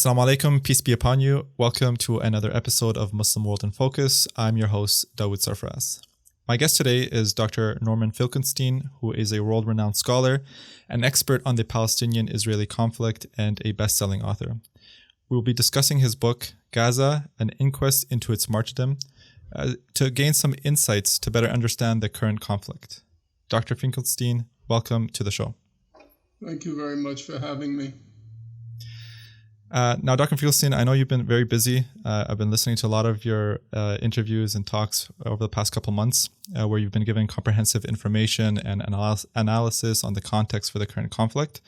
Assalamu alaikum, peace be upon you. Welcome to another episode of Muslim World in Focus. I'm your host, Dawood Sarfraz. My guest today is Dr. Norman Finkelstein, who is a world-renowned scholar, an expert on the Palestinian-Israeli conflict, and a best-selling author. We will be discussing his book, Gaza, An Inquest Into its Martyrdom, to gain some insights to better understand the current conflict. Dr. Finkelstein, welcome to the show. Thank you very much for having me. Now, Dr. Finkelstein, I know you've been very busy. I've been listening to a lot of your interviews and talks over the past couple months where you've been giving comprehensive information and analysis on the context for the current conflict.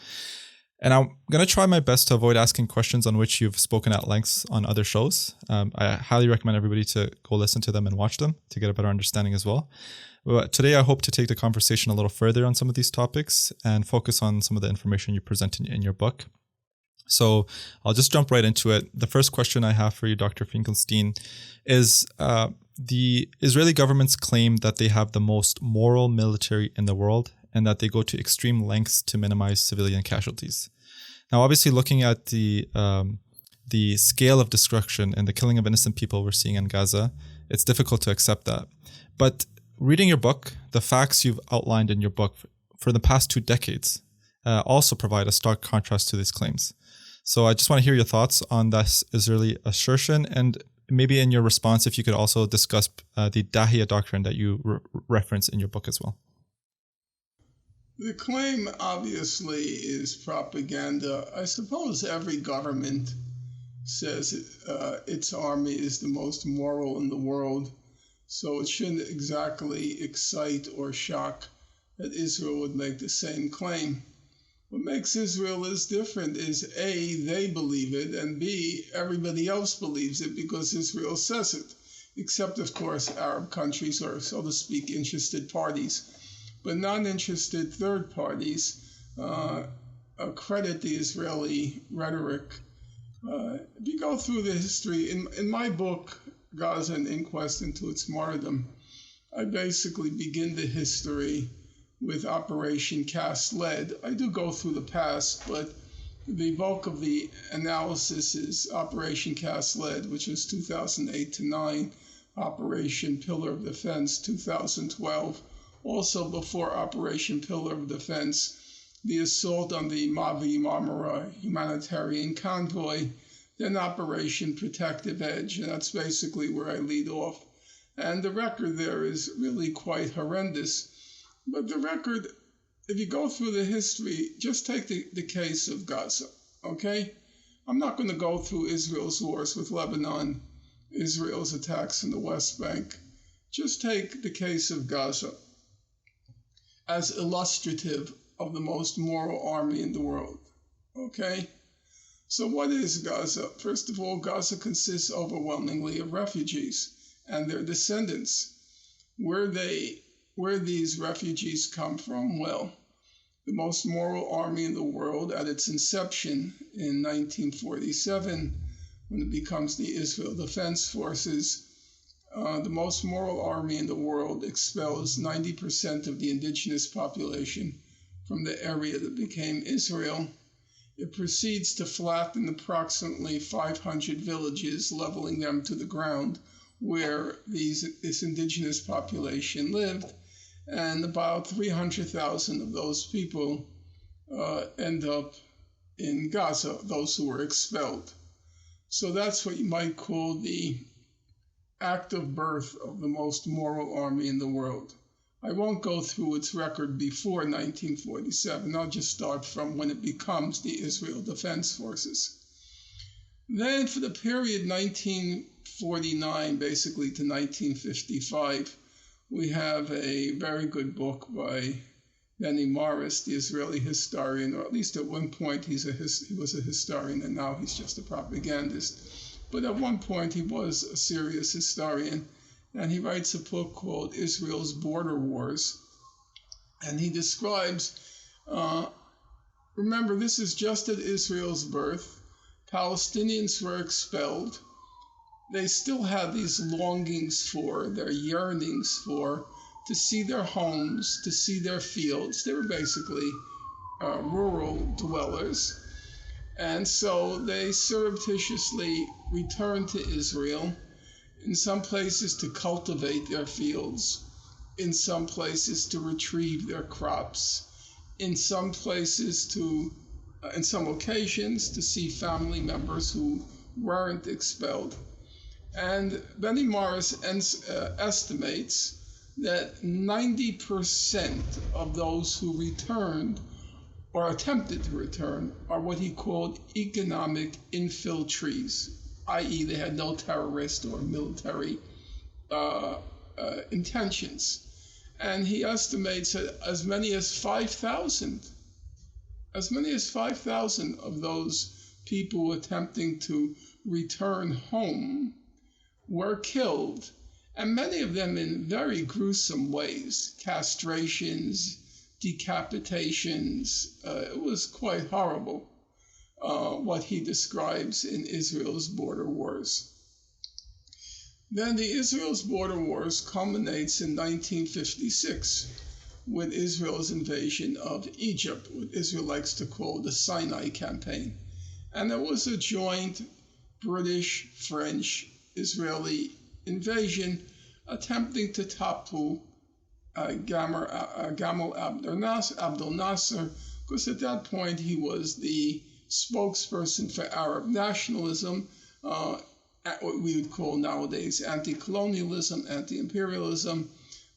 And I'm going to try my best to avoid asking questions on which you've spoken at length on other shows. I highly recommend everybody to go listen to them and watch them to get a better understanding as well. But today, I hope to take the conversation a little further on some of these topics and focus on some of the information you present in your book. So I'll just jump right into it. The first question I have for you, Dr. Finkelstein, is the Israeli government's claim that they have the most moral military in the world and that they go to extreme lengths to minimize civilian casualties. Now, obviously, looking at the scale of destruction and the killing of innocent people we're seeing in Gaza, it's difficult to accept that. But reading your book, the facts you've outlined in your book for the past 2 decades also provide a stark contrast to these claims. So I just want to hear your thoughts on this Israeli assertion, and maybe in your response, if you could also discuss the Dahiya doctrine that you reference in your book as well. The claim obviously is propaganda. I suppose every government says its army is the most moral in the world, so it shouldn't exactly excite or shock that Israel would make the same claim. What makes Israel is different is A, they believe it, and B, everybody else believes it because Israel says it, except, of course, Arab countries or, so to speak, interested parties. But non-interested third parties credit the Israeli rhetoric. If you go through the history, in my book, Gaza, An Inquest Into its Martyrdom, I basically begin the history with Operation Cast Lead. I do go through the past, but the bulk of the analysis is Operation Cast Lead, which was 2008 to 9, Operation Pillar of Defense, 2012. Also before Operation Pillar of Defense, the assault on the Mavi Marmara humanitarian convoy, then Operation Protective Edge, and that's basically where I lead off. And the record there is really quite horrendous. But the record, if you go through the history, just take the case of Gaza, okay? I'm not going to go through Israel's wars with Lebanon, Israel's attacks in the West Bank. Just take the case of Gaza as illustrative of the most moral army in the world, okay? So what is Gaza? First of all, Gaza consists overwhelmingly of refugees and their descendants. Where these refugees come from? Well, the most moral army in the world at its inception in 1947, when it becomes the Israel Defense Forces, the most moral army in the world expels 90% of the indigenous population from the area that became Israel. It proceeds to flatten approximately 500 villages, leveling them to the ground where this indigenous population lived. And about 300,000 of those people end up in Gaza, those who were expelled. So that's what you might call the act of birth of the most moral army in the world. I won't go through its record before 1947. I'll just start from when it becomes the Israel Defense Forces. Then for the period 1949, basically to 1955, we have a very good book by Benny Morris, the Israeli historian, or at least at one point he was a historian, and now he's just a propagandist. But at one point he was a serious historian, and he writes a book called Israel's Border Wars. And he describes, remember, this is just at Israel's birth. Palestinians were expelled. They still have these longings for, their yearnings for, to see their homes, to see their fields. They were basically rural dwellers. And so they surreptitiously returned to Israel, in some places to cultivate their fields, in some places to retrieve their crops, in some places in some occasions, to see family members who weren't expelled. And Benny Morris estimates that 90% of those who returned or attempted to return are what he called economic infiltrees, i.e., they had no terrorist or military intentions. And he estimates that as many as 5,000 of those people attempting to return home were killed, and many of them in very gruesome ways, castrations, decapitations. It was quite horrible what he describes in Israel's border wars. Then the Israel's border wars culminates in 1956 with Israel's invasion of Egypt, what Israel likes to call the Sinai Campaign. And it was a joint British, French, Israeli invasion attempting to topple Gamal Abdel Nasser, because at that point he was the spokesperson for Arab nationalism, what we would call nowadays anti-colonialism, anti-imperialism.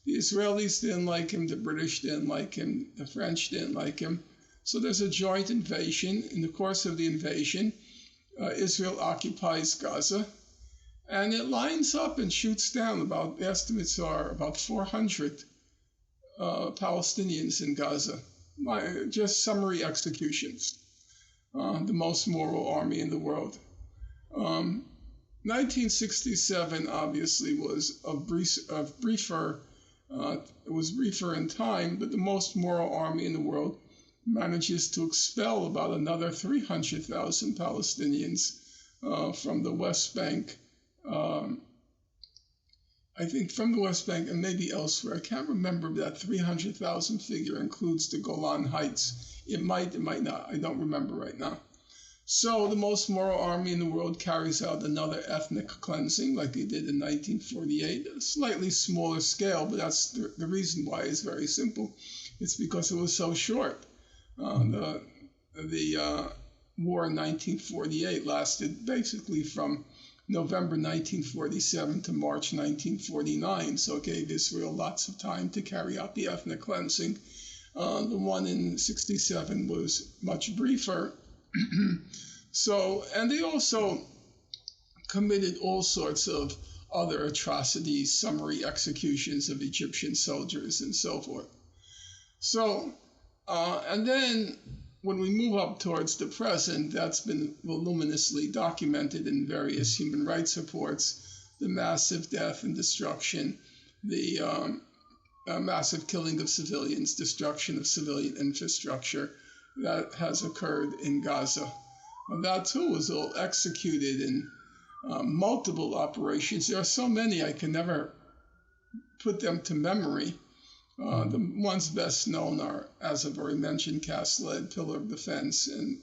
The Israelis didn't like him, the British didn't like him, the French didn't like him. So there's a joint invasion. In the course of the invasion, Israel occupies Gaza, and it lines up and shoots down the estimates are about 400 Palestinians in Gaza. Just summary executions. The most moral army in the world. 1967 obviously was briefer in time, but the most moral army in the world manages to expel about another 300,000 Palestinians from the West Bank. I think from the West Bank and maybe elsewhere. I can't remember if that 300,000 figure includes the Golan Heights. It might not. I don't remember right now. So the most moral army in the world carries out another ethnic cleansing like they did in 1948, a slightly smaller scale, but that's the reason why is very simple. It's because it was so short. The war in 1948 lasted basically from November 1947 to March 1949, so it gave Israel lots of time to carry out the ethnic cleansing. The one in 67 was much briefer. And they also committed all sorts of other atrocities, summary executions of Egyptian soldiers and so forth. So, and then when we move up towards the present, that's been voluminously documented in various human rights reports, the massive death and destruction, the massive killing of civilians, destruction of civilian infrastructure that has occurred in Gaza. And that too was all executed in multiple operations. There are so many I can never put them to memory. The ones best known are, as I've already mentioned, Cast Lead, Pillar of Defense, and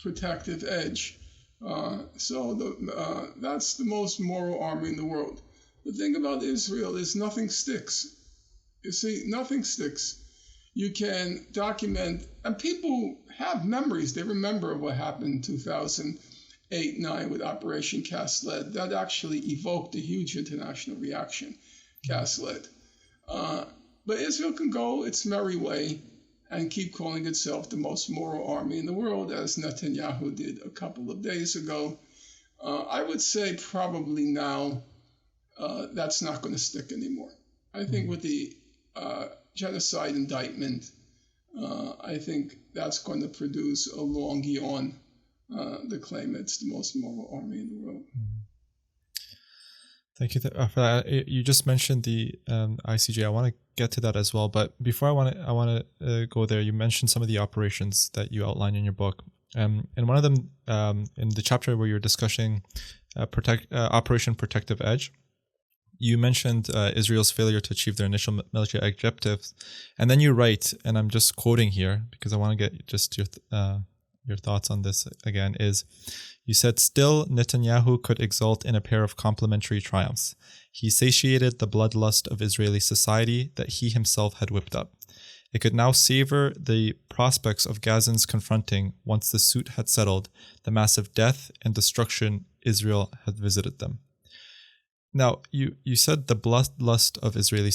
Protective Edge. That's the most moral army in the world. The thing about Israel is nothing sticks. You see, nothing sticks. You can document, and people have memories. They remember what happened in 2008-9 with Operation Cast Lead. That actually evoked a huge international reaction, Cast Lead. But Israel can go its merry way and keep calling itself the most moral army in the world, as Netanyahu did a couple of days ago. I would say probably now that's not going to stick anymore. I think with the genocide indictment, I think that's going to produce a long yawn, the claim it's the most moral army in the world. Thank you for that. You just mentioned the ICJ. I want to get to that as well, but before I want to go there. You mentioned some of the operations that you outline in your book, and one of them in the chapter where you're discussing Operation Protective Edge. You mentioned Israel's failure to achieve their initial military objectives, and then you write, and I'm just quoting here because I want to get just your thoughts on this again is, you said, still Netanyahu could exult in a pair of complementary triumphs. He satiated the bloodlust of Israeli society that he himself had whipped up. It could now savor the prospects of Gazans confronting, once the suit had settled, the massive death and destruction Israel had visited them. Now, you said the bloodlust of Israeli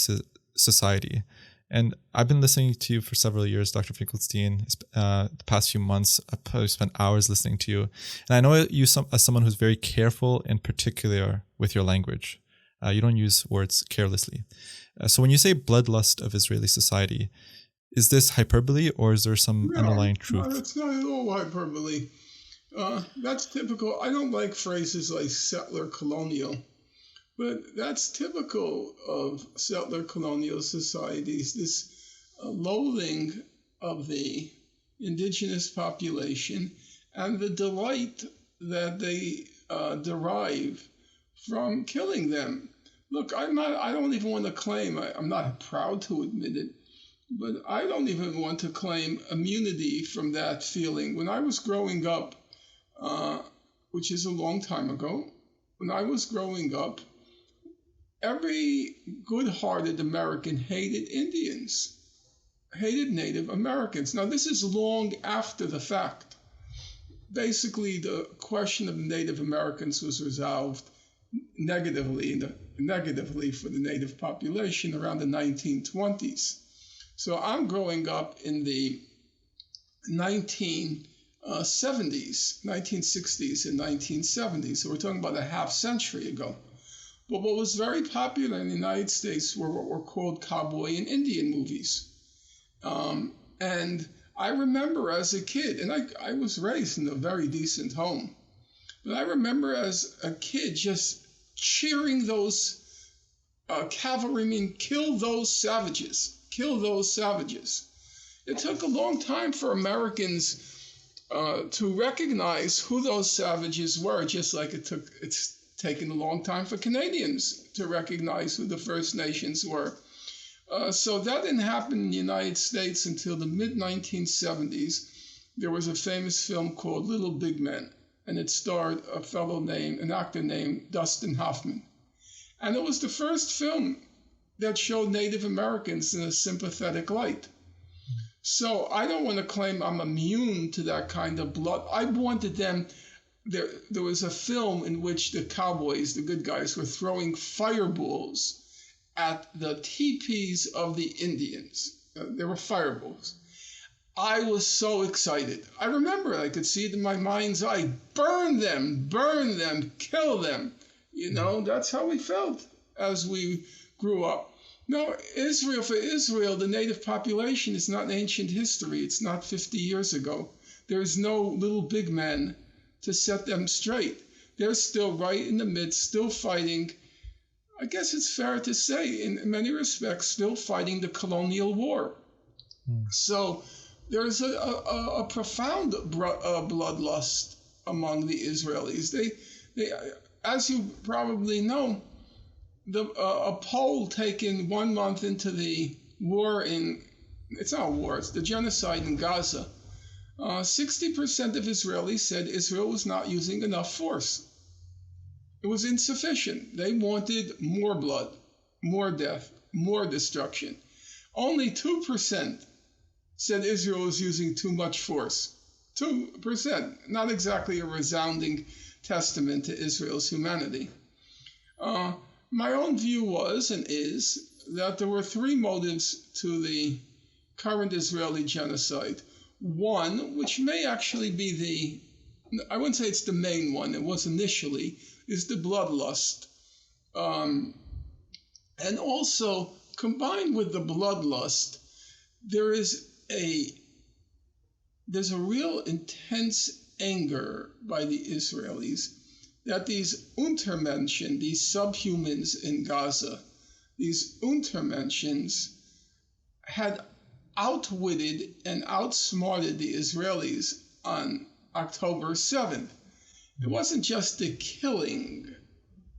society, and I've been listening to you for several years, Dr. Finkelstein. The past few months, I've probably spent hours listening to you, and I know you as someone who's very careful and particular with your language. You don't use words carelessly. So when you say bloodlust of Israeli society, is this hyperbole or is there some underlying truth? No, it's not at all hyperbole. That's typical. I don't like phrases like settler colonial, but that's typical of settler colonial societies, this loathing of the indigenous population and the delight that they derive from killing them. Look, I don't even want to claim, I'm not proud to admit it, but I don't even want to claim immunity from that feeling. When I was growing up, which is a long time ago, when I was growing up, every good-hearted American hated Indians, hated Native Americans. Now, this is long after the fact. Basically, the question of Native Americans was resolved negatively for the Native population around the 1920s. So I'm growing up in the 1960s and 1970s. So we're talking about a half century ago. But what was very popular in the United States were what were called cowboy and Indian movies. And I remember as a kid, and I was raised in a very decent home, but I remember as a kid just cheering those cavalrymen, kill those savages. Kill those savages. It took a long time for Americans to recognize who those savages were, just like it's taken a long time for Canadians to recognize who the First Nations were. So that didn't happen in the United States until the mid-1970s. There was a famous film called Little Big Men, and it starred an actor named Dustin Hoffman. And it was the first film that showed Native Americans in a sympathetic light. So I don't want to claim I'm immune to that kind of blood. I wanted them. There was a film in which the cowboys, the good guys, were throwing fireballs at the teepees of the Indians. There were fireballs. I was so excited. I remember I could see it in my mind's eye. Burn them, kill them. That's how we felt as we grew up. Now, for Israel, the native population is not ancient history. It's not 50 years ago. There's no little big men to set them straight. They're still right in the midst, still fighting. I guess it's fair to say, in many respects, still fighting the colonial war. So there's a profound bloodlust among the Israelis. They, as you probably know, a poll taken 1 month into the war it's not a war, it's the genocide in Gaza. 60% of Israelis said Israel was not using enough force. It was insufficient. They wanted more blood, more death, more destruction. Only 2% said Israel was using too much force. 2%, not exactly a resounding testament to Israel's humanity. My own view was and is that there were three motives to the current Israeli genocide. One, which may actually be I wouldn't say it's the main one, it was initially, is the bloodlust. And also, combined with the bloodlust, there's a real intense anger by the Israelis that these Untermenschen, these subhumans in Gaza, these Untermenschens had outwitted and outsmarted the Israelis on October 7th. It wasn't just the killing,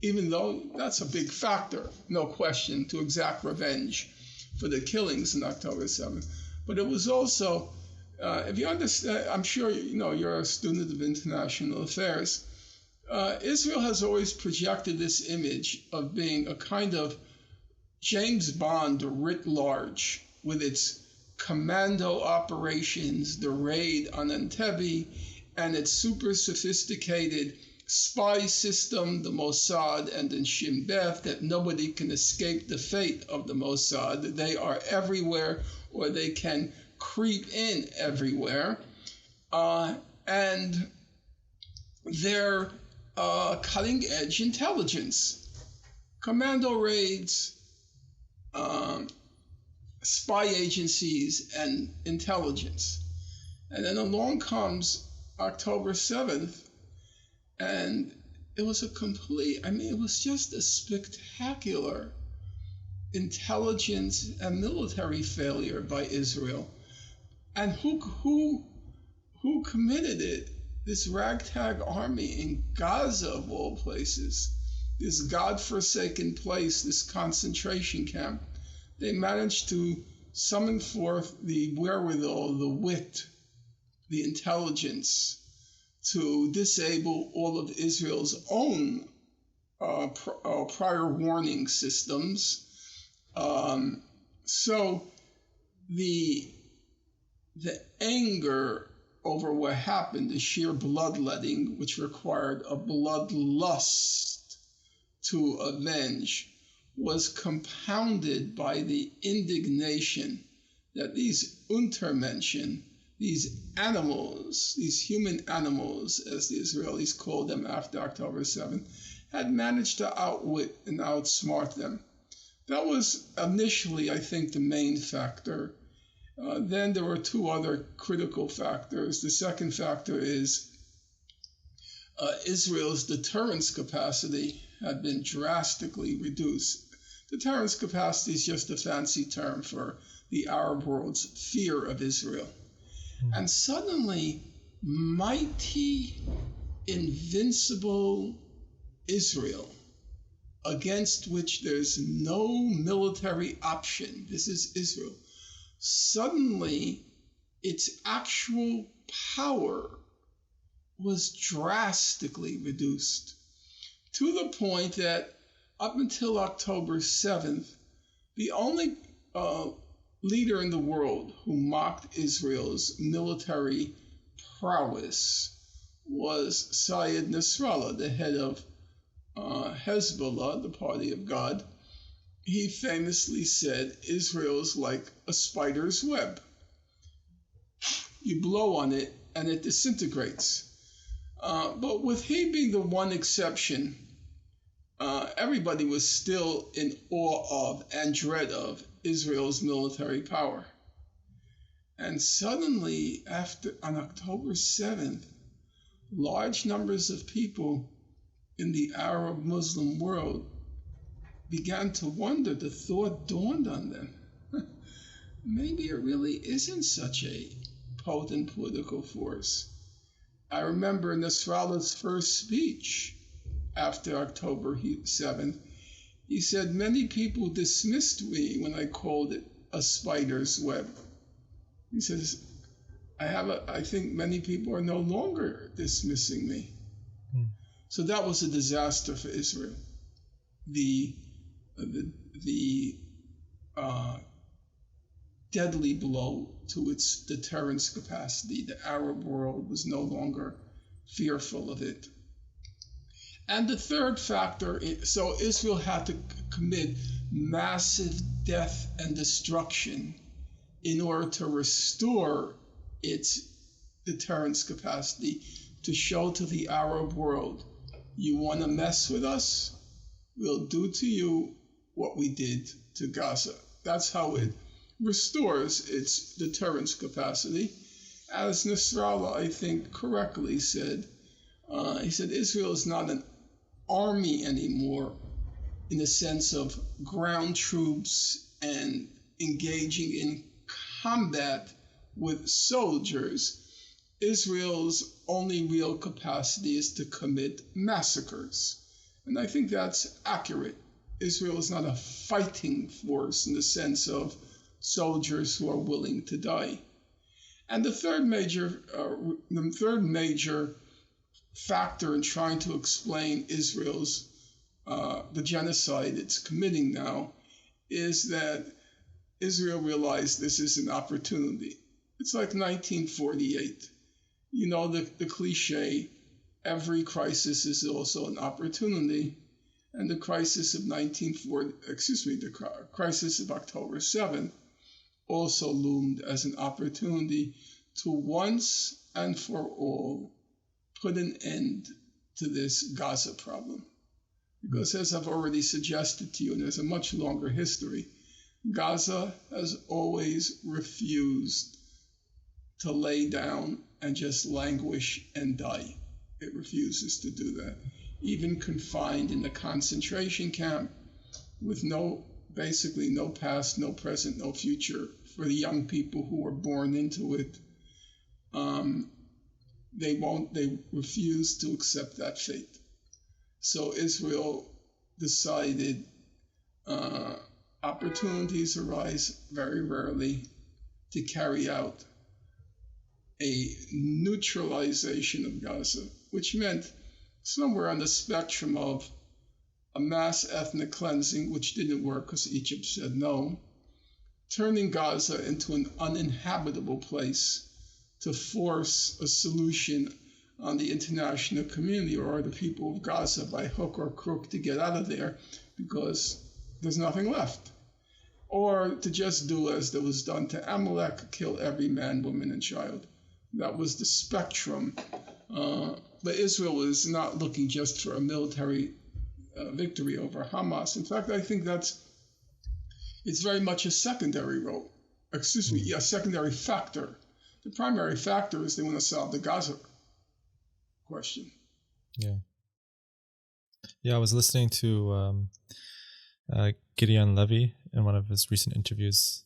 even though that's a big factor, no question, to exact revenge for the killings on October 7th. But it was also If you understand, I'm sure you know you're a student of international affairs. Israel has always projected this image of being a kind of James Bond writ large, with its commando operations, the raid on Entebbe, and its super sophisticated spy system, the Mossad, and in Shin Bet, that nobody can escape the fate of the Mossad. They are everywhere, or they can creep in everywhere. And they're cutting edge intelligence, commando raids, spy agencies, and intelligence. And then along comes October 7th, and it was it was just a spectacular intelligence and military failure by Israel. And who committed it? This ragtag army in Gaza, of all places, this godforsaken place, this concentration camp. They managed to summon forth the wherewithal, the wit, the intelligence to disable all of Israel's own prior warning systems. So the anger over what happened, the sheer bloodletting, which required a bloodlust to avenge, was compounded by the indignation that these Untermenschen, these animals, these human animals, as the Israelis called them after October 7th, had managed to outwit and outsmart them. That was initially, I think, the main factor. Then there were two other critical factors. The second factor is Israel's deterrence capacity had been drastically reduced. Deterrence capacity is just a fancy term for the Arab world's fear of Israel. And suddenly, mighty, invincible Israel, against which there's no military option, this is Israel, suddenly its actual power was drastically reduced, to the point that up until October 7th, the only leader in the world who mocked Israel's military prowess was Syed Nasrallah, the head of Hezbollah, the party of God. He famously said, Israel's like a spider's web. You blow on it and it disintegrates. But with he being the one exception, everybody was still in awe of and dread of Israel's military power. And suddenly, on October 7th, large numbers of people in the Arab Muslim world began to wonder. The thought dawned on them, maybe it really isn't such a potent political force. I remember Nasrallah's first speech after October 7th. He said, many people dismissed me when I called it a spider's web. He says, I think many people are no longer dismissing me. So that was a disaster for Israel. The deadly blow to its deterrence capacity. The Arab world was no longer fearful of it. And the third factor, so Israel had to commit massive death and destruction in order to restore its deterrence capacity, to show to the Arab world, you want to mess with us? We'll do to you what we did to Gaza. That's how it restores its deterrence capacity. As Nasrallah, I think, correctly said, he said Israel is not an army anymore in the sense of ground troops and engaging in combat with soldiers. Israel's only real capacity is to commit massacres. And I think that's accurate. Israel is not a fighting force in the sense of soldiers who are willing to die. And the third major factor in trying to explain Israel's the genocide it's committing now is that Israel realized this is an opportunity. It's like 1948. You know the cliche, every crisis is also an opportunity. And the crisis of the crisis of October 7th also loomed as an opportunity to once and for all put an end to this Gaza problem. Because as I've already suggested to you, and there's a much longer history, Gaza has always refused to lay down and just languish and die. It refuses to do that. Even confined in the concentration camp with basically no past, no present, no future for the young people who were born into it, they refuse to accept that fate. So Israel decided opportunities arise very rarely to carry out a neutralization of Gaza, which meant somewhere on the spectrum of a mass ethnic cleansing, which didn't work because Egypt said no, turning Gaza into an uninhabitable place to force a solution on the international community or the people of Gaza by hook or crook to get out of there because there's nothing left. Or to just do as that was done to Amalek, kill every man, woman, and child. That was the spectrum. But Israel is not looking just for a military victory over Hamas. In fact, I think it's very much a secondary role. A secondary factor. The primary factor is they want to solve the Gaza question. Yeah, I was listening to Gideon Levy in one of his recent interviews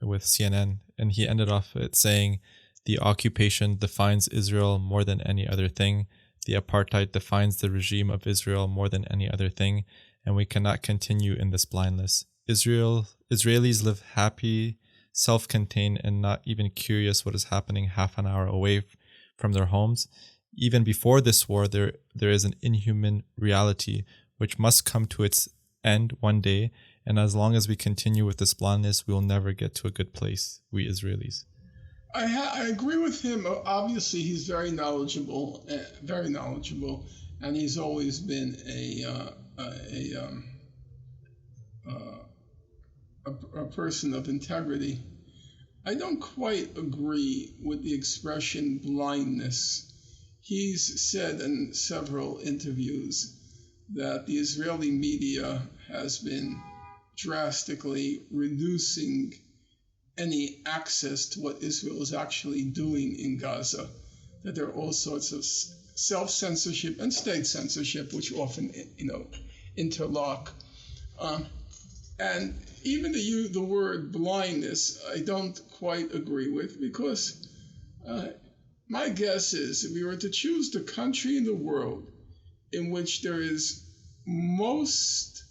with CNN, and he ended off it saying, "The occupation defines Israel more than any other thing. The apartheid defines the regime of Israel more than any other thing, and we cannot continue in this blindness. Israelis live happy, self-contained, and not even curious what is happening half an hour away from their homes. Even before this war, there is an inhuman reality which must come to its end one day, and as long as we continue with this blindness, we will never get to a good place, we Israelis." I agree with him. Obviously, he's very knowledgeable, and he's always been a person of integrity. I don't quite agree with the expression blindness. He's said in several interviews that the Israeli media has been drastically reducing any access to what Israel is actually doing in Gaza, that there are all sorts of self-censorship and state censorship, which often, interlock. And even the word blindness, I don't quite agree with, because my guess is if we were to choose the country in the world in which there is most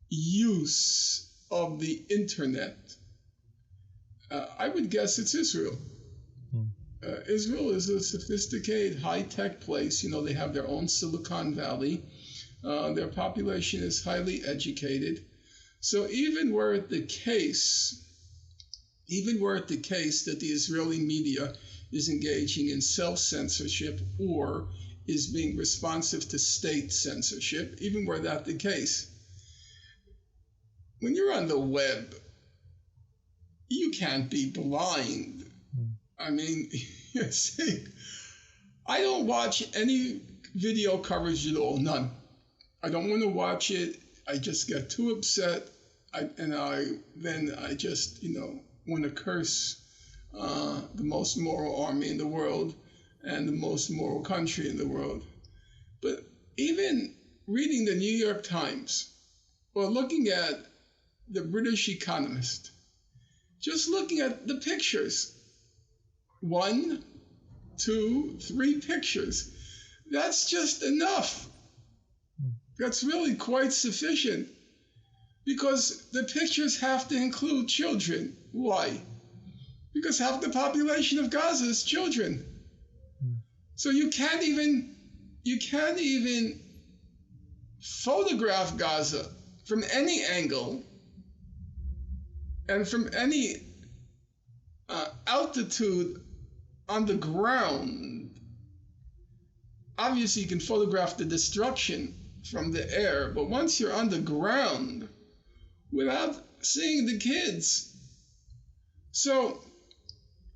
use of the internet, I would guess it's Israel. Israel is a sophisticated, high-tech place. They have their own Silicon Valley. Their population is highly educated. So even were it the case that the Israeli media is engaging in self-censorship or is being responsive to state censorship, even were that the case, when you're on the web, you can't be blind. I mean, I don't watch any video coverage at all, none. I don't want to watch it. I just get too upset, and I just want to curse the most moral army in the world and the most moral country in the world. But even reading the New York Times or looking at the British Economist, just looking at the pictures, 1, 2, 3 pictures, that's just enough. That's really quite sufficient, because the pictures have to include children. Why? because half the population of Gaza is children. So you can't even photograph Gaza from any angle and from any altitude on the ground. Obviously, you can photograph the destruction from the air, but once you're on the ground, without seeing the kids. So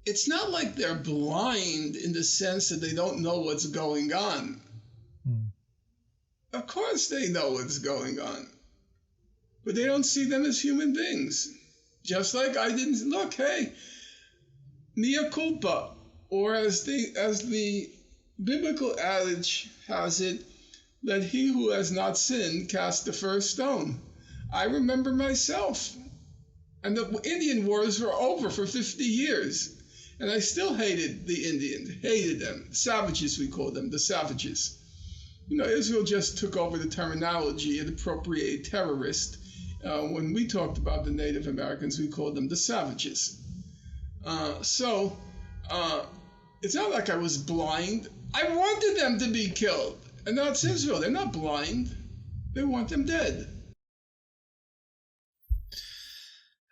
it's not like they're blind in the sense that they don't know what's going on. Of course they know what's going on, but they don't see them as human beings. Just like I didn't look, hey, mea culpa, or as the biblical adage has it, let he who has not sinned cast the first stone. I remember myself, and the Indian wars were over for 50 years, and I still hated the Indians, hated them. Savages, we call them, the savages. You know, Israel just took over the terminology and appropriated terrorist. When we talked about the Native Americans, we called them the savages. So it's not like I was blind. I wanted them to be killed. And that's Israel. They're not blind. They want them dead.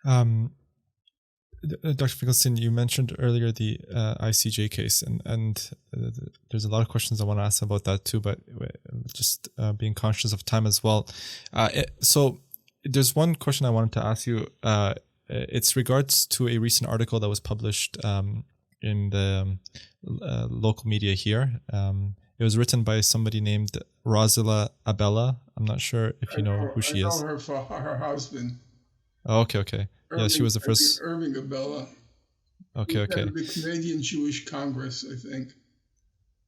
Dr. Finkelstein, you mentioned earlier the ICJ case, and there's a lot of questions I want to ask about that too, but just being conscious of time as well. So there's one question I wanted to ask you. It's regards to a recent article that was published in the local media here. It was written by somebody named Rosila Abella. I'm not sure if you know who she is. I know her for her husband. Oh, okay. Irving, yeah, she was the first. Irving Abella. Okay. The Canadian Jewish Congress, I think.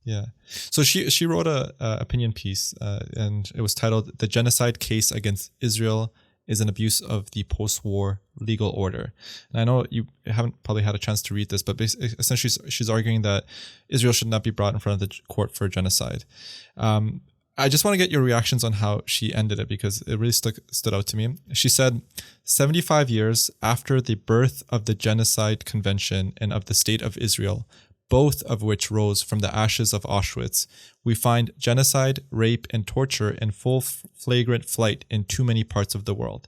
Yeah. So she wrote a opinion piece, and it was titled "The Genocide Case Against Israel is an Abuse of the Post-War Legal Order." And I know you haven't probably had a chance to read this, but essentially she's arguing that Israel should not be brought in front of the court for genocide. I just want to get your reactions on how she ended it, because it really stood out to me. She said, 75 years after the birth of the Genocide Convention and of the State of Israel, both of which rose from the ashes of Auschwitz, we find genocide, rape, and torture in full flagrant flight in too many parts of the world.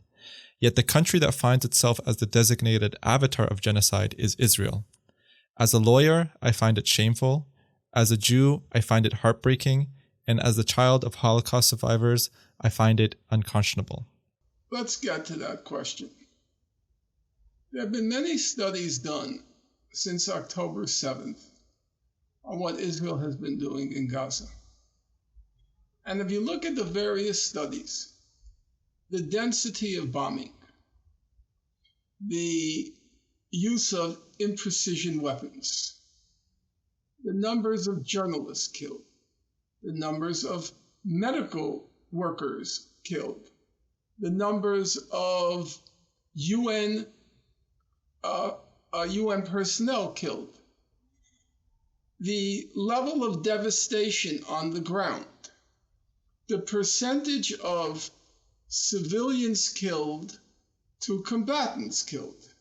Yet the country that finds itself as the designated avatar of genocide is Israel. As a lawyer, I find it shameful. As a Jew, I find it heartbreaking. And as the child of Holocaust survivors, I find it unconscionable. Let's get to that question. There have been many studies done since October 7th on what Israel has been doing in Gaza. And if you look at the various studies, the density of bombing, the use of imprecision weapons, the numbers of journalists killed, the numbers of medical workers killed, the numbers of UN personnel killed, the level of devastation on the ground, the percentage of civilians killed to combatants killed,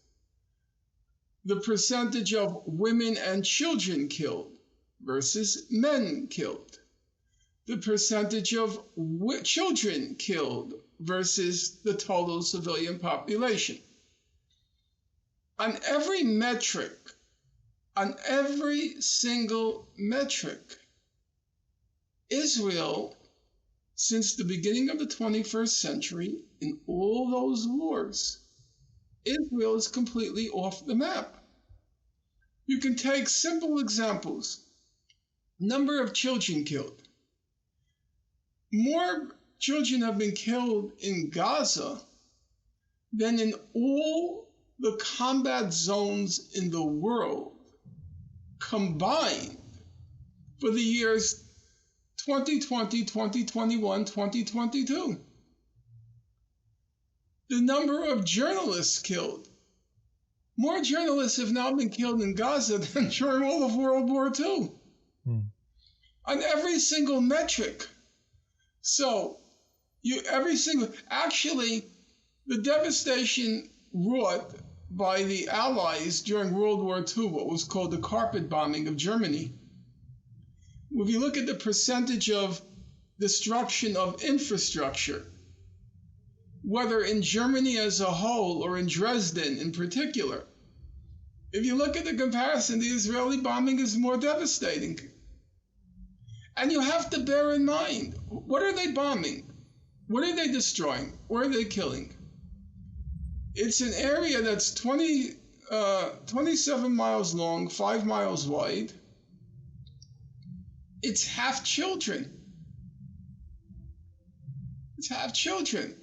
the percentage of women and children killed versus men killed, the percentage of children killed versus the total civilian population. On every metric, on every single metric, Israel, since the beginning of the 21st century, in all those wars, Israel is completely off the map. You can take simple examples. Number of children killed. More children have been killed in Gaza than in all the combat zones in the world combined for the years 2020, 2021, 2022. The number of journalists killed. More journalists have now been killed in Gaza than during all of World War II. On every single metric. So, actually, the devastation wrought by the Allies during World War II, what was called the carpet bombing of Germany. If you look at the percentage of destruction of infrastructure, whether in Germany as a whole or in Dresden in particular, if you look at the comparison, the Israeli bombing is more devastating. And you have to bear in mind, what are they bombing? What are they destroying? Where are they killing? It's an area that's 27 miles long, 5 miles wide. It's half children. It's half children.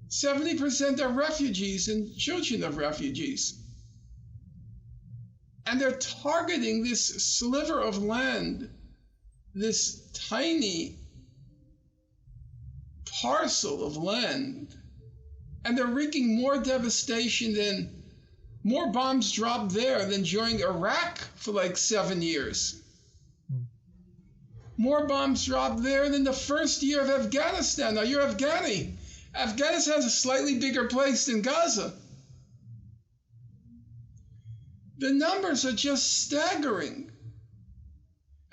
70% are refugees and children of refugees. And they're targeting this sliver of land, this tiny parcel of land, and they're wreaking more devastation than, more bombs dropped there than during Iraq for like 7 years. More bombs dropped there than the first year of Afghanistan. Now you're Afghani. Afghanistan is a slightly bigger place than Gaza. The numbers are just staggering.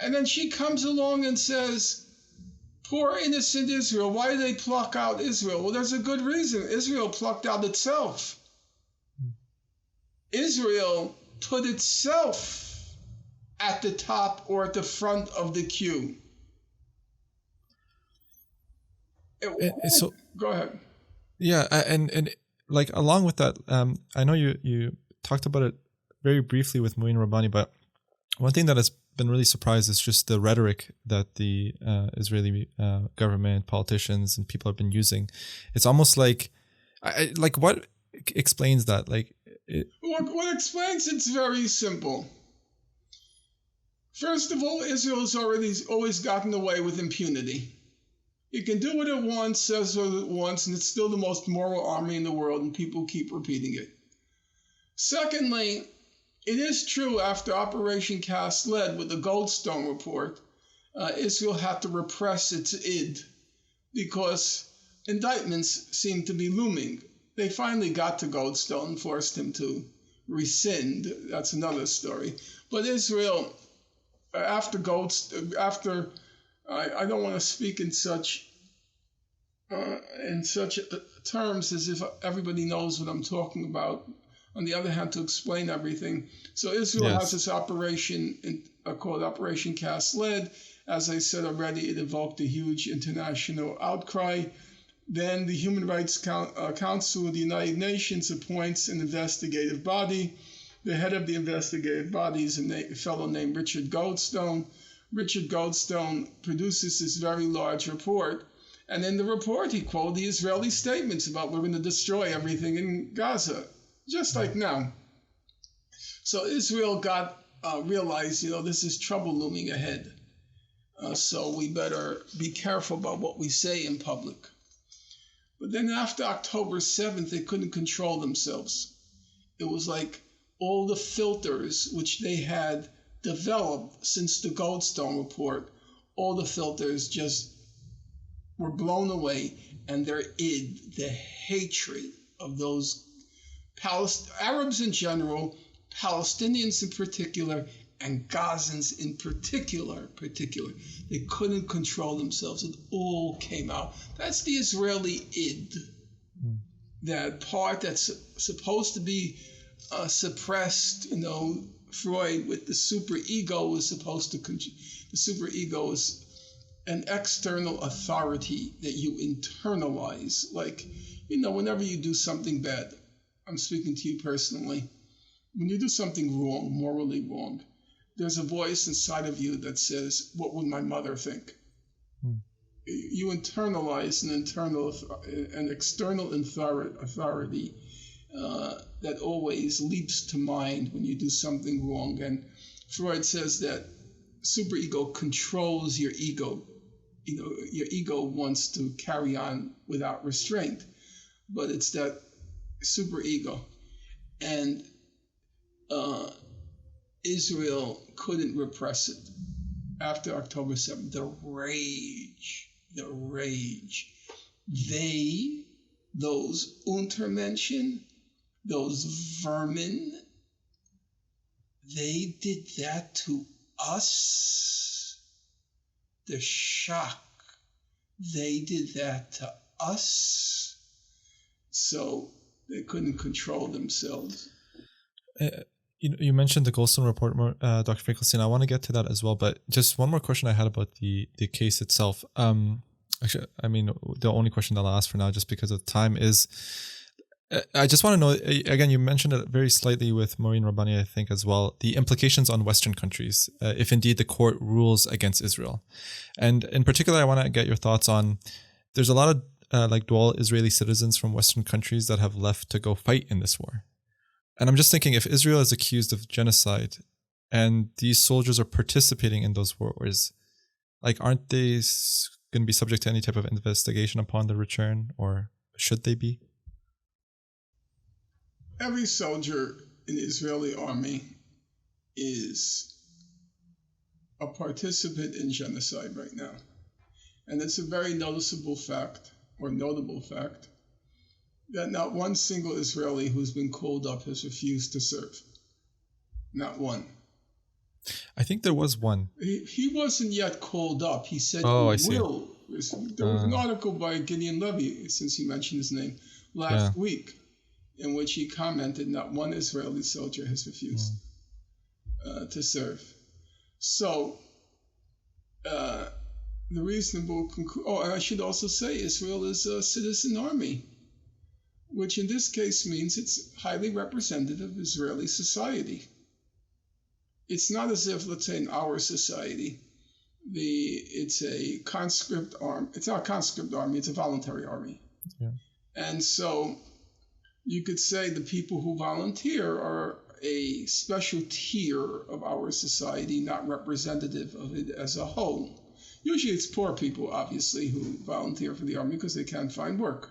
And then she comes along and says, poor innocent Israel, why did they pluck out Israel? Well, there's a good reason. Israel plucked out itself. Israel put itself at the top or at the front of the queue. So go ahead. Yeah, and like along with that, I know you talked about it very briefly with Mouin Rabbani, but one thing that has been really surprised is just the rhetoric that the Israeli government, politicians, and people have been using. It's almost like, like what explains that? Like, what explains it's very simple. First of all, Israel has always gotten away with impunity. It can do what it wants, says what it wants, and it's still the most moral army in the world, and people keep repeating it. Secondly, it is true after Operation Cast Lead with the Goldstone report, Israel had to repress its id because indictments seemed to be looming. They finally got to Goldstone and forced him to rescind. That's another story. But Israel, I don't want to speak in such terms as if everybody knows what I'm talking about. On the other hand, to explain everything. So Israel has this operation called Operation Cast Lead. As I said already, it evoked a huge international outcry. Then the Human Rights Council of the United Nations appoints an investigative body. The head of the investigative body is a fellow named Richard Goldstone. Richard Goldstone produces this very large report. And in the report, he quoted the Israeli statements about we're going to destroy everything in Gaza, just like now. So Israel realized, this is trouble looming ahead. So we better be careful about what we say in public. But then after October 7th, they couldn't control themselves. It was like all the filters which they had developed since the Goldstone report, all the filters just were blown away, and their id, the hatred of those Arabs in general, Palestinians in particular, and Gazans in particular, they couldn't control themselves. It all came out. That's the Israeli id, that part that's supposed to be suppressed. Freud with the superego was supposed to. The superego is an external authority that you internalize. Like, whenever you do something bad, I'm speaking to you personally. When you do something wrong, morally wrong, there's a voice inside of you that says, what would my mother think? You internalize an external authority that always leaps to mind when you do something wrong. And Freud says that superego controls your ego. Your ego wants to carry on without restraint, but it's that superego. And Israel couldn't repress it. After October 7th, the rage. They those Untermenschen, those vermin, they did that to us. The shock. They did that to us. So they couldn't control themselves. You mentioned the Goldstone report, Dr. Finkelstein. I want to get to that as well, but just one more question I had about the case itself. Actually, I mean, the only question that I'll ask for now, just because of time, is I just want to know, again, you mentioned it very slightly with Maureen Rabbani, I think, as well, the implications on Western countries, if indeed the court rules against Israel. And in particular, I want to get your thoughts on, there's a lot of like dual Israeli citizens from Western countries that have left to go fight in this war. And I'm just thinking, if Israel is accused of genocide and these soldiers are participating in those wars, like, aren't they going to be subject to any type of investigation upon their return, or should they be? Every soldier in the Israeli army is a participant in genocide right now. And it's a very noticeable fact, or notable fact, that not one single Israeli who's been called up has refused to serve. Not one. I think there was one. He wasn't yet called up. He said he will. There was an article by Gideon Levy, since he mentioned his name, last week, in which he commented not one Israeli soldier has refused to serve. So the reasonable and I should also say Israel is a citizen army, which in this case means it's highly representative of Israeli society. It's not as if, let's say, in our society, it's a conscript army. It's not a conscript army, it's a voluntary army. Yeah. And so you could say the people who volunteer are a special tier of our society, not representative of it as a whole. Usually it's poor people, obviously, who volunteer for the army because they can't find work.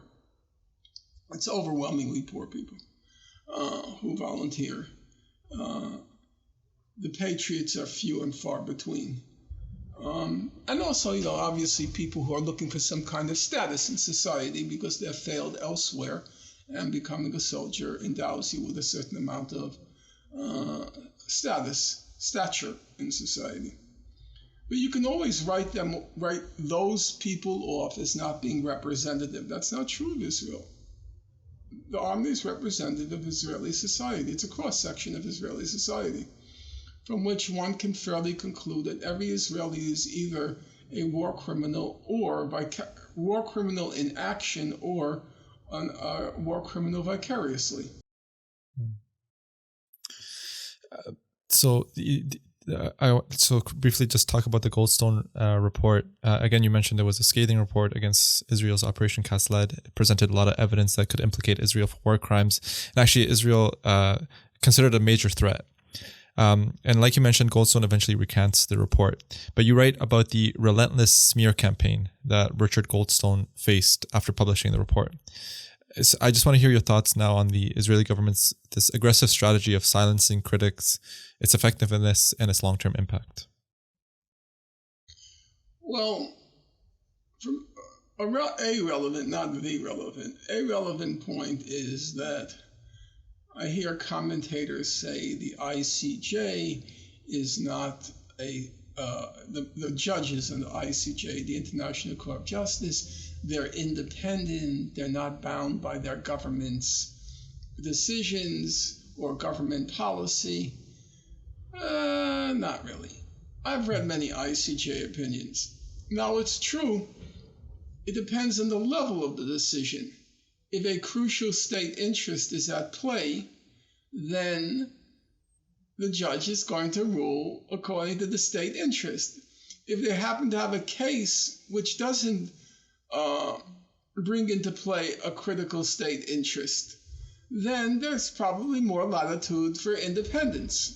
It's overwhelmingly poor people who volunteer. The patriots are few and far between. And also, obviously people who are looking for some kind of status in society because they've failed elsewhere, and becoming a soldier endows you with a certain amount of stature in society. But you can always write those people off as not being representative. That's not true of Israel. The army is representative of Israeli society. It's a cross-section of Israeli society, from which one can fairly conclude that every Israeli is either a war criminal or war criminal in action, or a war criminal vicariously. So briefly just talk about the Goldstone report. Again, you mentioned there was a scathing report against Israel's Operation Cast Lead. It presented a lot of evidence that could implicate Israel for war crimes. And actually, Israel considered a major threat. And like you mentioned, Goldstone eventually recants the report. But you write about the relentless smear campaign that Richard Goldstone faced after publishing the report. I just want to hear your thoughts now on the Israeli government's this aggressive strategy of silencing critics, its effectiveness, and its long-term impact. Well, from a relevant, not the relevant, a relevant point is that I hear commentators say the ICJ is not the judges in the ICJ, the International Court of Justice, they're independent, they're not bound by their government's decisions or government policy. Not really. I've read many ICJ opinions. Now, it's true, it depends on the level of the decision. If a crucial state interest is at play, then the judge is going to rule according to the state interest. If they happen to have a case which doesn't bring into play a critical state interest, then there's probably more latitude for independence.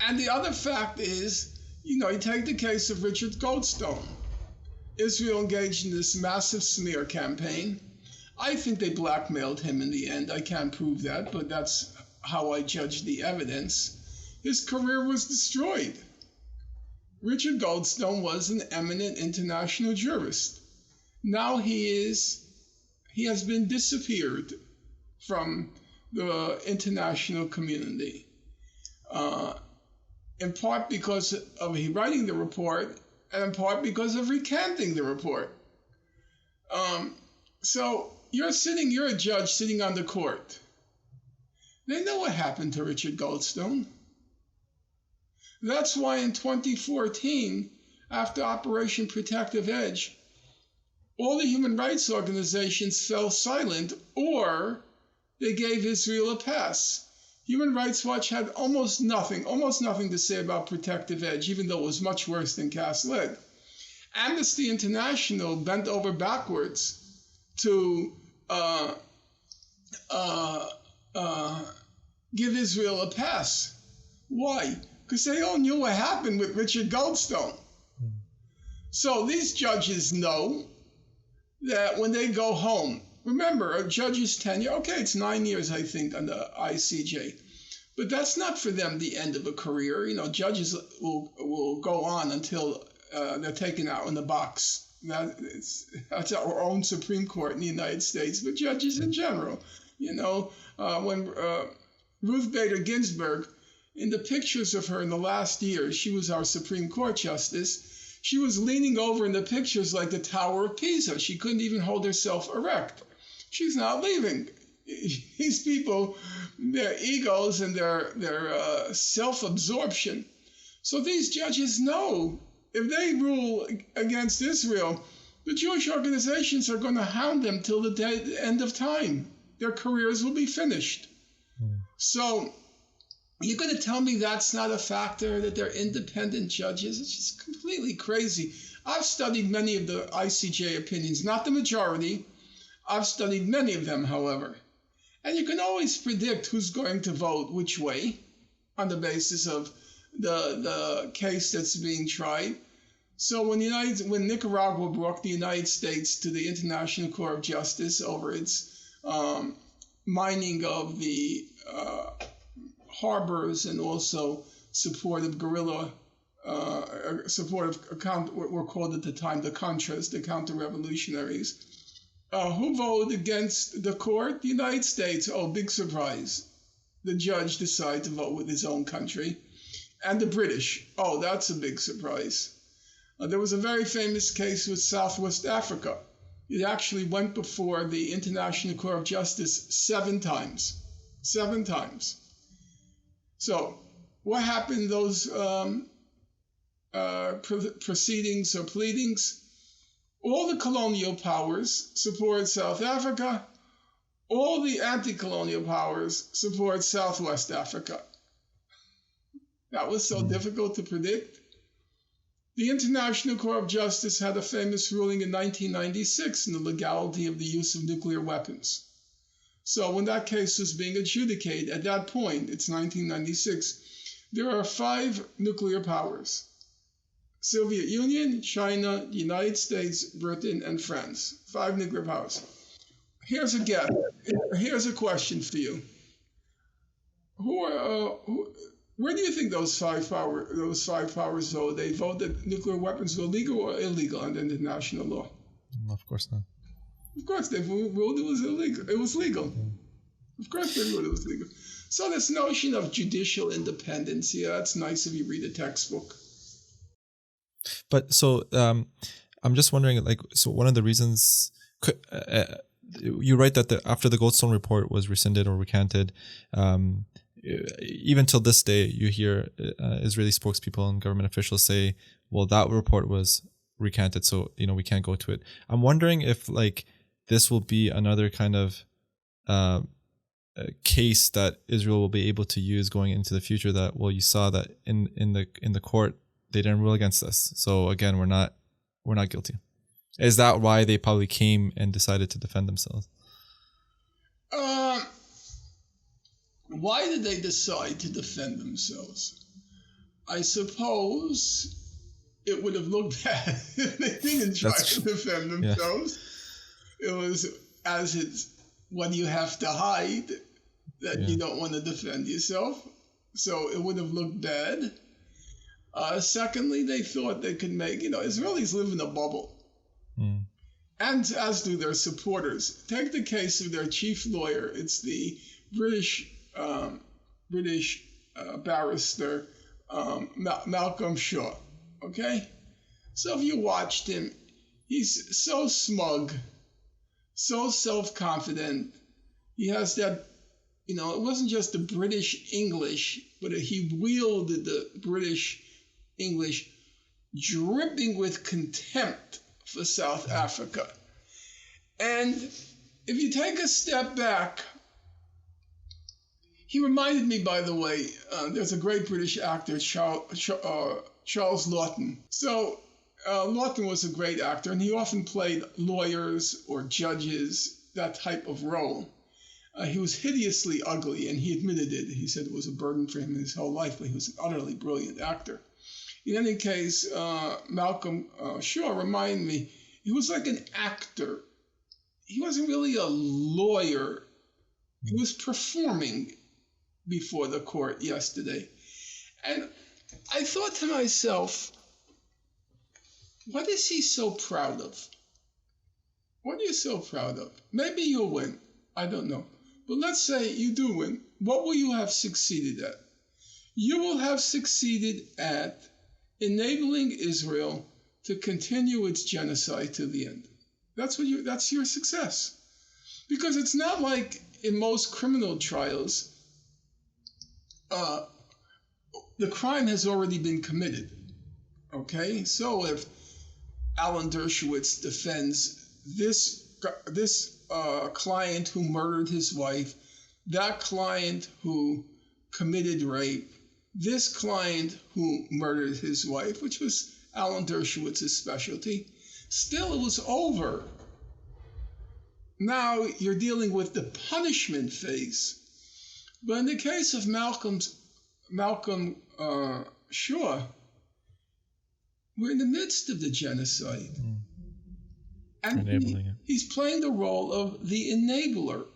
And the other fact is, you take the case of Richard Goldstone. Israel engaged in this massive smear campaign. I think they blackmailed him in the end. I can't prove that, but that's how I judge the evidence. His career was destroyed. Richard Goldstone was an eminent international jurist. Now he is he has been disappeared from the international community, in part because of he writing the report, and in part because of recanting the report. So you're a judge sitting on the court. They know what happened to Richard Goldstone. That's why in 2014, after Operation Protective Edge, all the human rights organizations fell silent, or they gave Israel a pass. Human Rights Watch had almost nothing to say about Protective Edge, even though it was much worse than Cast Lead. Amnesty International bent over backwards to give Israel a pass. Why? Because they all knew what happened with Richard Goldstone. So these judges know that when they go home, remember, a judge's tenure, okay, it's 9 years, I think, on the ICJ. But that's not for them the end of a career. You know, judges will go on until they're taken out in the box. That's our own Supreme Court in the United States, but judges in general. You know, when Ruth Bader Ginsburg, in the pictures of her in the last years, she was our Supreme Court justice. She was leaning over in the pictures like the Tower of Pisa. She couldn't even hold herself erect. She's not leaving. These people, their egos and their self-absorption. So these judges know if they rule against Israel, the Jewish organizations are going to hound them till the end of time. Their careers will be finished. So you're going to tell me that's not a factor, that they're independent judges? It's just completely crazy. I've studied many of the ICJ opinions, not the majority. I've studied many of them, however. And you can always predict who's going to vote which way on the basis of the case that's being tried. So when Nicaragua brought the United States to the International Court of Justice over its mining of the harbors and also support of guerrilla, support of what were called at the time the Contras, the counter-revolutionaries. Who voted against the court? The United States. Oh, big surprise. The judge decided to vote with his own country. And the British. Oh, that's a big surprise. There was a very famous case with Southwest Africa. It actually went before the International Court of Justice 7 times. 7 times. So what happened in those proceedings or pleadings? All the colonial powers support South Africa. All the anti-colonial powers support Southwest Africa. That was so difficult to predict. The International Court of Justice had a famous ruling in 1996 in the legality of the use of nuclear weapons. So when that case was being adjudicated, at that point, it's 1996, there are 5 nuclear powers. Soviet Union, China, the United States, Britain, and France. 5 nuclear powers. Here's a question for you. Where do you think those five powers vote? They vote that nuclear weapons were legal or illegal under international law? Of course not. Of course, they ruled it was illegal. It was legal. Of course, they ruled it was legal. So this notion of judicial independence, yeah, that's nice if you read a textbook. But so I'm just wondering, like, so one of the reasons you write that after the Goldstone report was rescinded or recanted, even till this day, you hear Israeli spokespeople and government officials say, "Well, that report was recanted, so we can't go to it." I'm wondering if like this will be another kind of case that Israel will be able to use going into the future. That, well, you saw that in the court they didn't rule against us, so again we're not guilty. Is that why they probably came and decided to defend themselves? Why did they decide to defend themselves? I suppose it would have looked bad if they didn't try to defend themselves. Yeah. It was what do you have to hide that you don't want to defend yourself. So it would have looked bad. Secondly, they thought they could make, Israelis live in a bubble. and as do their supporters. Take the case of their chief lawyer. It's the British barrister Malcolm Shaw. Okay, so if you watched him, he's so smug, so self-confident. He has that, it wasn't just the British English, but he wielded the British English dripping with contempt for South Africa. And if you take a step back, he reminded me, by the way, there's a great British actor, Charles Lawton. So Lawton was a great actor, and he often played lawyers or judges, that type of role. He was hideously ugly, and he admitted it. He said it was a burden for him his whole life, but he was an utterly brilliant actor. In any case, Malcolm Shaw reminded me, he was like an actor. He wasn't really a lawyer. He was performing before the court yesterday. And I thought to myself, what is he so proud of? What are you so proud of? Maybe you'll win. I don't know. But let's say you do win. What will you have succeeded at? You will have succeeded at enabling Israel to continue its genocide to the end. That's your success. Because it's not like in most criminal trials, the crime has already been committed. Okay? So if Alan Dershowitz defends this client who murdered his wife, that client who committed rape, this client who murdered his wife, which was Alan Dershowitz's specialty, still it was over. Now you're dealing with the punishment phase. But in the case of Malcolm Shaw, we're in the midst of the genocide. And he's playing the role of the enabler.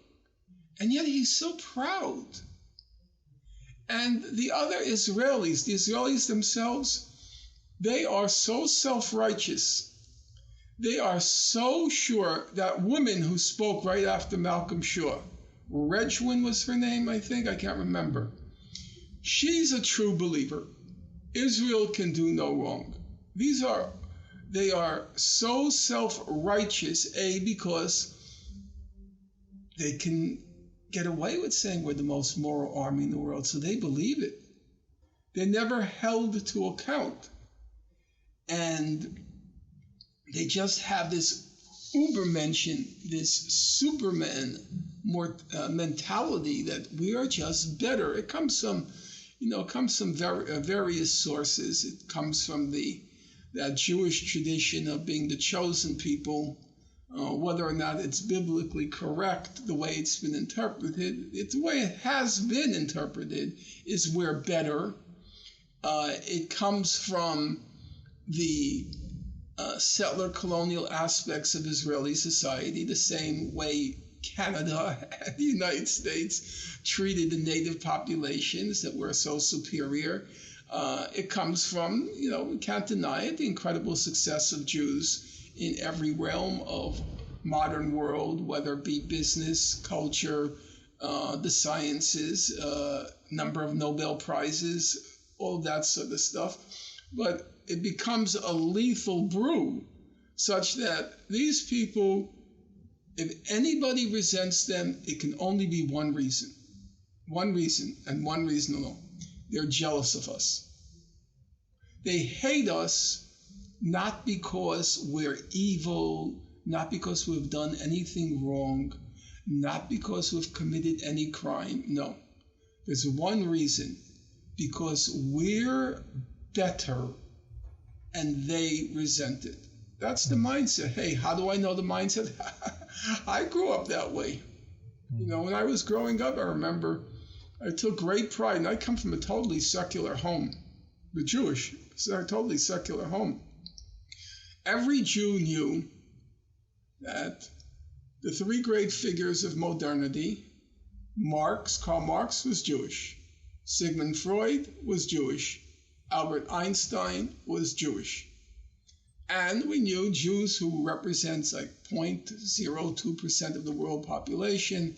And yet he's so proud. And the other Israelis, the Israelis themselves, they are so self-righteous. They are so sure. That woman who spoke right after Malcolm Shaw, Regwin was her name, I think, I can't remember. She's a true believer. Israel can do no wrong. They are so self-righteous, because they can get away with saying we're the most moral army in the world, so they believe it. They're never held to account. And they just have this Ubermenschen, this Superman mentality that we are just better. It comes from, various sources. It comes from that Jewish tradition of being the chosen people. Whether or not it's biblically correct, the way it's been interpreted, the way it has been interpreted is we're better. It comes from the settler colonial aspects of Israeli society, the same way Canada and the United States treated the native populations, that we're so superior. It comes from, we can't deny it, the incredible success of Jews in every realm of modern world, whether it be business, culture, the sciences, number of Nobel Prizes, all of that sort of stuff. But it becomes a lethal brew, such that these people, if anybody resents them, it can only be one reason, and one reason alone. They're jealous of us. They hate us not because we're evil, not because we've done anything wrong, not because we've committed any crime. No, there's one reason, because we're better and they resent it. That's the mindset. Hey, how do I know the mindset? I grew up that way. When I was growing up, I remember I took great pride, and I come from a totally secular home, the Jewish, totally secular home. Every Jew knew that the three great figures of modernity, Karl Marx was Jewish, Sigmund Freud was Jewish, Albert Einstein was Jewish. And we knew Jews, who represents like 0.02% of the world population,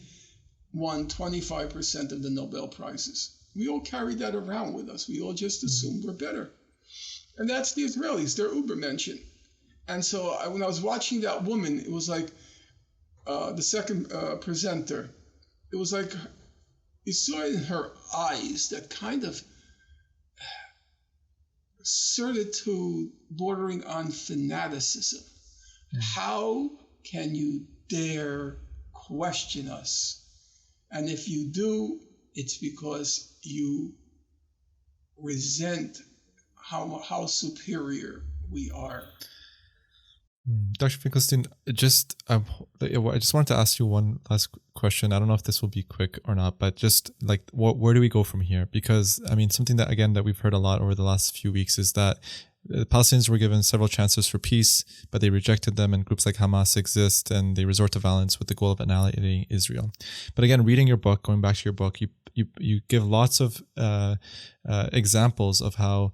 won 25% of the Nobel Prizes. We all carried that around with us. We all just assumed we're better. And that's the Israelis. They're Ubermenschen. And so when I was watching that woman, it was like the second presenter, it was like you saw in her eyes that kind of certitude bordering on fanaticism. How can you dare question us? And if you do, it's because you resent how superior we are. Dr. Finkelstein, I just wanted to ask you one last question. I don't know if this will be quick or not, but just like, where do we go from here? Because I mean, something that we've heard a lot over the last few weeks is that the Palestinians were given several chances for peace, but they rejected them, and groups like Hamas exist, and they resort to violence with the goal of annihilating Israel. But again, reading your book, going back to your book, you give lots of examples of how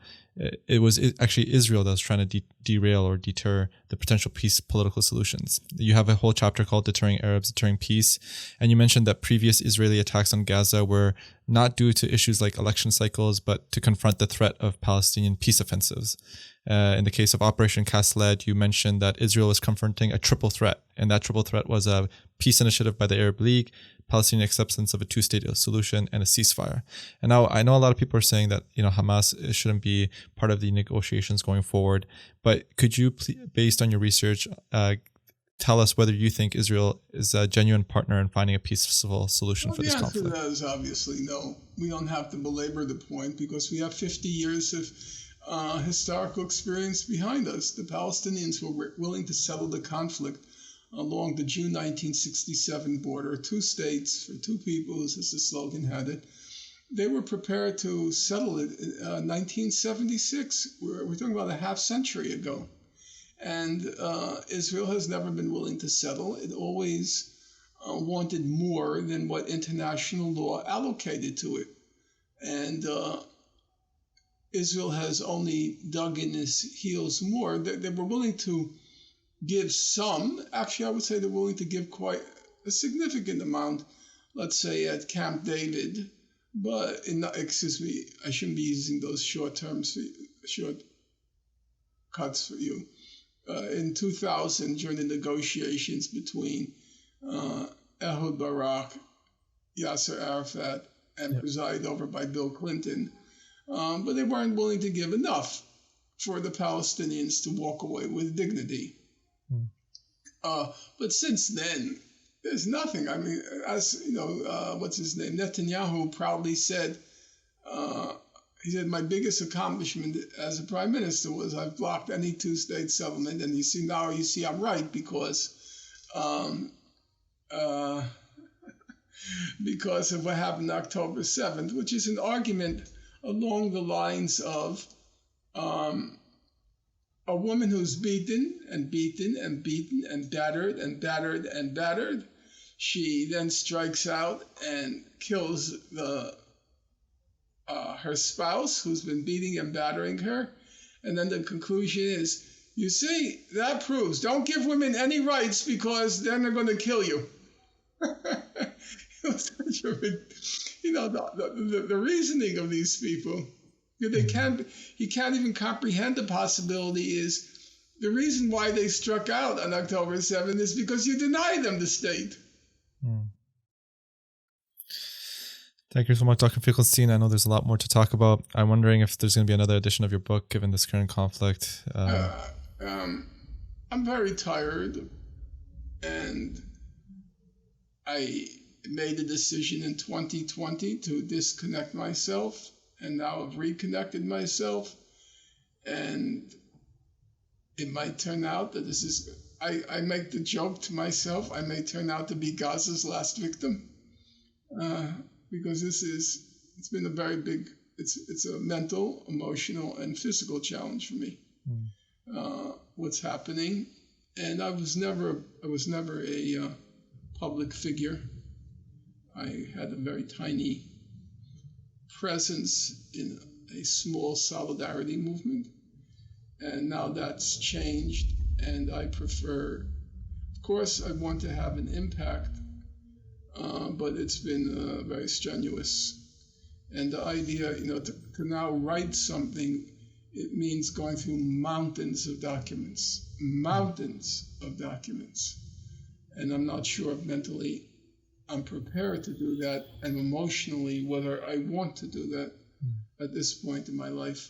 it was actually Israel that was trying to derail or deter the potential peace political solutions. You have a whole chapter called Deterring Arabs, Deterring Peace. And you mentioned that previous Israeli attacks on Gaza were not due to issues like election cycles, but to confront the threat of Palestinian peace offensives. In the case of Operation Cast Lead, you mentioned that Israel was confronting a triple threat. And that triple threat was a peace initiative by the Arab League, Palestinian acceptance of a two-state solution, and a ceasefire. And now I know a lot of people are saying that Hamas shouldn't be part of the negotiations going forward. But could you, based on your research, tell us whether you think Israel is a genuine partner in finding a peaceful solution for this conflict? The answer to that is obviously no. We don't have to belabor the point because we have 50 years of historical experience behind us. The Palestinians were willing to settle the conflict along the June 1967 border, 2 states for 2 peoples, as the slogan had it. They were prepared to settle it in 1976. We're talking about a half century ago. And Israel has never been willing to settle. It always wanted more than what international law allocated to it. And Israel has only dug in its heels more. They were willing to give some. Actually, I would say they're willing to give quite a significant amount, let's say at Camp David. But, I shouldn't be using those short cuts for you. In 2000, during the negotiations between Ehud Barak, Yasser Arafat, and presided over by Bill Clinton, but they weren't willing to give enough for the Palestinians to walk away with dignity. But since then, there's nothing. I mean, as you know, what's his name? Netanyahu proudly said, he said, my biggest accomplishment as a prime minister was I've blocked any 2-state settlement. And you see, I'm right because of what happened October 7th, which is an argument along the lines of a woman who's beaten and beaten and beaten and battered and battered and battered. She then strikes out and kills her spouse who's been beating and battering her. And then the conclusion is, you see, that proves, don't give women any rights because then they're going to kill you. The reasoning of these people, he can't even comprehend the possibility is the reason why they struck out on October 7th is because you denied them the state. Thank you so much, Dr. Finkelstein. I know there's a lot more to talk about. I'm wondering if there's going to be another edition of your book, given this current conflict. I'm very tired, and I made a decision in 2020 to disconnect myself, and now I've reconnected myself. And it might turn out that this is, I make the joke to myself, I may turn out to be Gaza's last victim. Because it's been a very big, it's a mental, emotional, and physical challenge for me. What's happening, and I was never a public figure. I had a very tiny presence in a small solidarity movement, And now that's changed, and I prefer, of course, I want to have an impact, but it's been very strenuous. And the idea, to now write something, it means going through mountains of documents. And I'm not sure if mentally I'm prepared to do that, and emotionally whether I want to do that at this point in my life.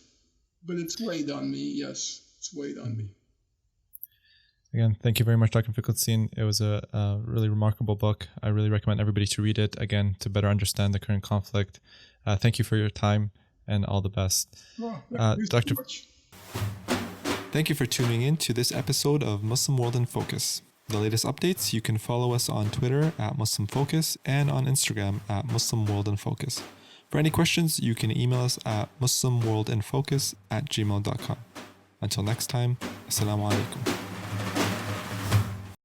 But it's weighed on me, yes, it's weighed on me. Again, thank you very much, Dr. Finkelstein. It was a really remarkable book. I really recommend everybody to read it, again, to better understand the current conflict. Thank you for your time, and all the best. Dr. Thank you for tuning in to this episode of Muslim World in Focus. The latest updates, you can follow us on Twitter at Muslim Focus and on Instagram at Muslim World in Focus. For any questions, you can email us at muslimworldinfocus@gmail.com. Until next time, Assalamu alaikum.